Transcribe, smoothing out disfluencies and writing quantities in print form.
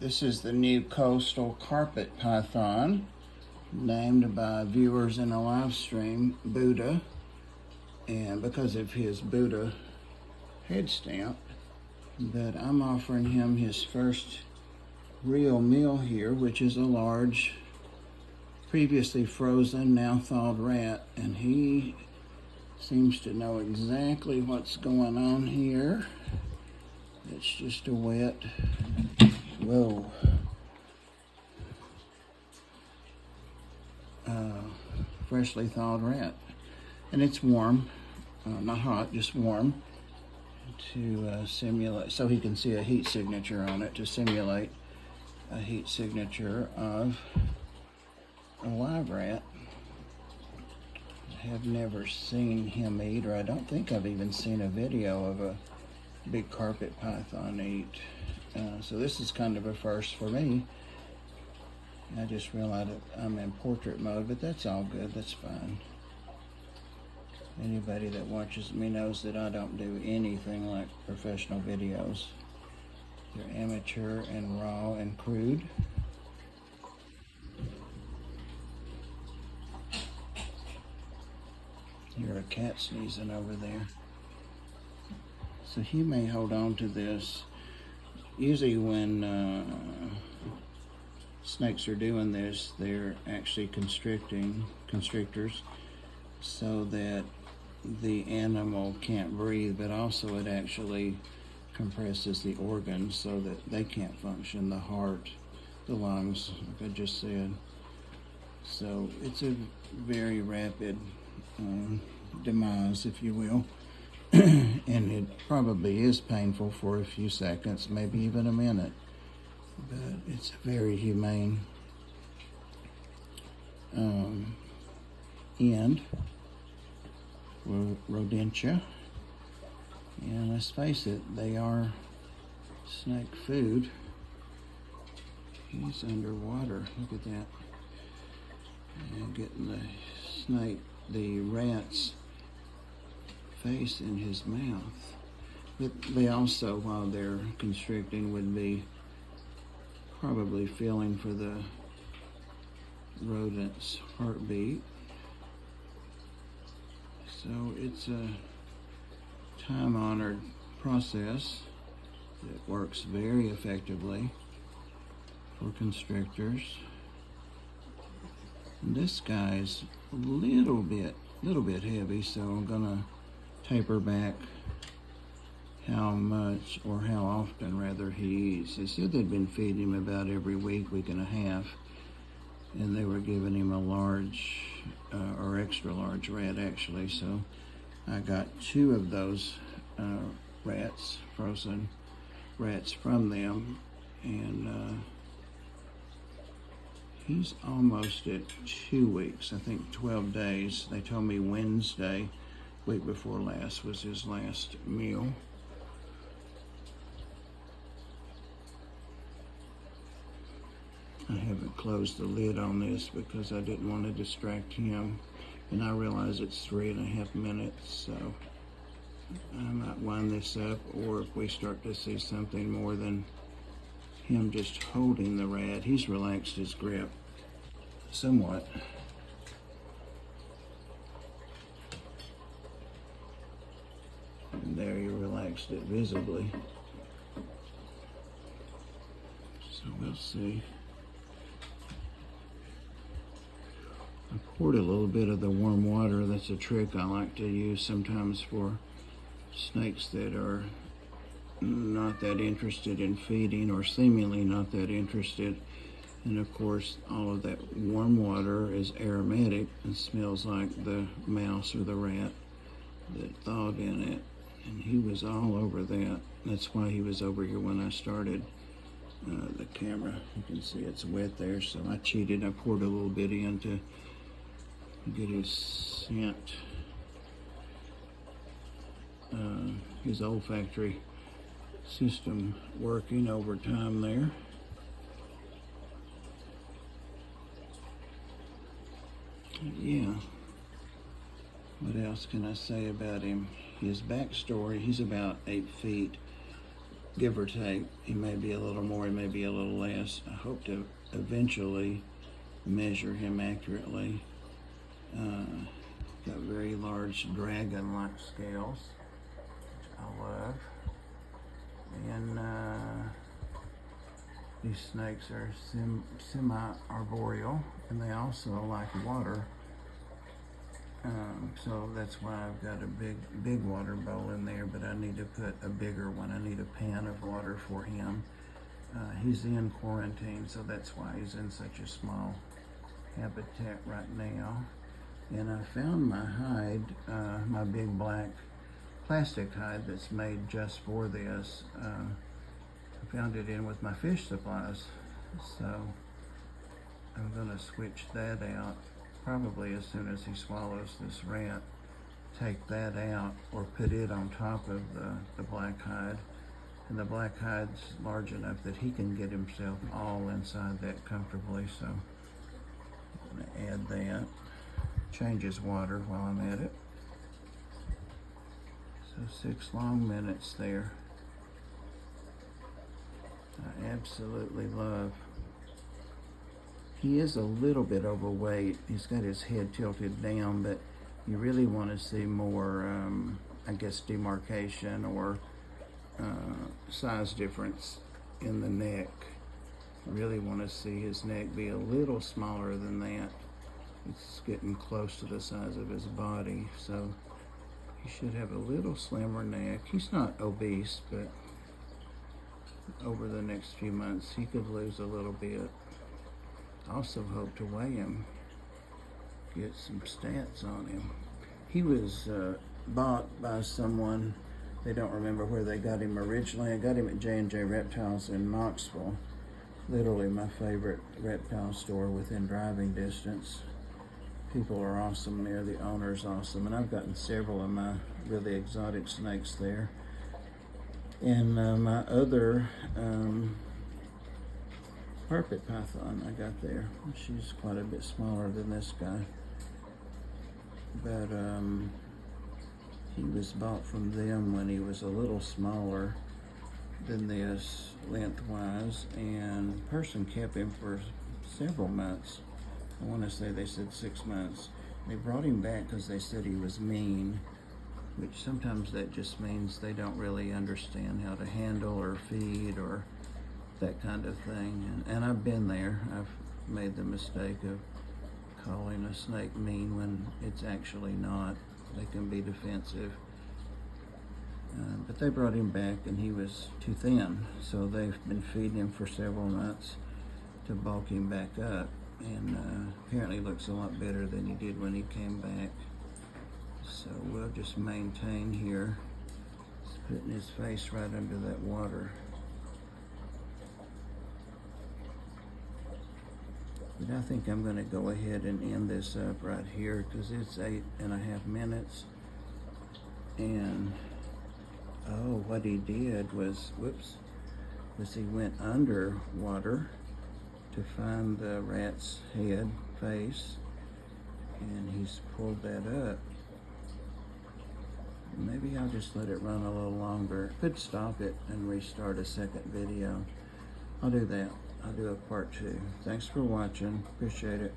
This is the new coastal carpet python, named by viewers in a live stream Budda, and because of his Budda head stamp. But I'm offering him his first real meal here, which is a large, previously frozen, now thawed rat, and he seems to know exactly what's going on here. It's just a wet, whoa, freshly thawed rat. And it's warm, not hot, just warm, to simulate, so he can see a heat signature on it, to simulate a heat signature of a live rat. I have never seen him eat, or I don't think I've even seen a video of a big carpet python eat. So this is kind of a first for me. I just realized I'm in portrait mode, but that's all good, that's fine. Anybody that watches me knows that I don't do anything like professional videos. They're amateur and raw and crude. Hear a cat sneezing over there. So he may hold on to this. Usually when snakes are doing this, they're actually constrictors, so that the animal can't breathe, but also it actually compresses the organs so that they can't function, the heart, the lungs, like I just said. So it's a very rapid demise, if you will. And it probably is painful for a few seconds, maybe even a minute, but it's a very humane end. Rodentia, and let's face it, they are snake food. He's underwater, look at that, and getting the rat's face in his mouth. But they also, while they're constricting, would be probably feeling for the rodent's heartbeat. So it's a time-honored process that works very effectively for constrictors. And this guy's a little bit heavy, so I'm gonna taper back how much, or how often rather, he eats. They said they'd been feeding him about every week and a half, and they were giving him a large or extra large rat actually. So I got 2 of those rats, frozen rats from them, and he's almost at 2 weeks, I think 12 days. They told me Wednesday, week before last, was his last meal. I haven't closed the lid on this because I didn't want to distract him, and I realize it's 3.5 minutes, so I might wind this up, or if we start to see something more than him just holding the rat. He's relaxed his grip somewhat. And there, he relaxed it visibly. So we'll see. I poured a little bit of the warm water. That's a trick I like to use sometimes for snakes that are not that interested in feeding, or seemingly not that interested. And of course, all of that warm water is aromatic and smells like the mouse or the rat that thawed in it. And he was all over that. That's why he was over here when I started the camera. You can see it's wet there, so I cheated. I poured a little bit in to get his scent, his olfactory system working over time there. Yeah. What else can I say about him? His backstory: he's about 8 feet give or take. He may be a little more, he may be a little less. I hope to eventually measure him accurately. Got very large dragon-like scales, which I love. And these snakes are semi-arboreal, and they also like water. So that's why I've got a big water bowl in there, but I need to put a bigger one. I need a pan of water for him. He's in quarantine, so that's why he's in such a small habitat right now. And I found my hide, my big black plastic hide that's made just for this. I found it in with my fish supplies, so I'm gonna switch that out probably as soon as he swallows this rat. Take that out or put it on top of the black hide. And the black hide's large enough that he can get himself all inside that comfortably, so I'm gonna add that. Change his water while I'm at it. So 6 long minutes there. I absolutely love. He is a little bit overweight. He's got his head tilted down, but you really want to see more, I guess, demarcation or size difference in the neck. I really want to see his neck be a little smaller than that. It's getting close to the size of his body, so he should have a little slimmer neck. He's not obese, but over the next few months he could lose a little bit. Also hope to weigh him, get some stats on him. He was bought by someone, they don't remember where they got him originally. I got him at J&J Reptiles in Knoxville, literally my favorite reptile store within driving distance. People are awesome there, the owner's awesome, and I've gotten several of my really exotic snakes there. And my other carpet python I got there, she's quite a bit smaller than this guy, but he was bought from them when he was a little smaller than this lengthwise, and the person kept him for several months. I want to say they said 6 months. They brought him back because they said he was mean, which sometimes that just means they don't really understand how to handle or feed or that kind of thing. And I've been there. I've made the mistake of calling a snake mean when it's actually not. They can be defensive. But they brought him back and he was too thin. So they've been feeding him for several months to bulk him back up. And apparently looks a lot better than he did when he came back. So we'll just maintain here. He's putting his face right under that water. But I think I'm going to go ahead and end this up right here because it's 8.5 minutes. And oh, what he did was, was he went underwater to find the rat's head, face, and he's pulled that up. Maybe I'll just let it run a little longer. Could stop it and restart a second video. I'll do that. I'll do a part 2. Thanks for watching. Appreciate it.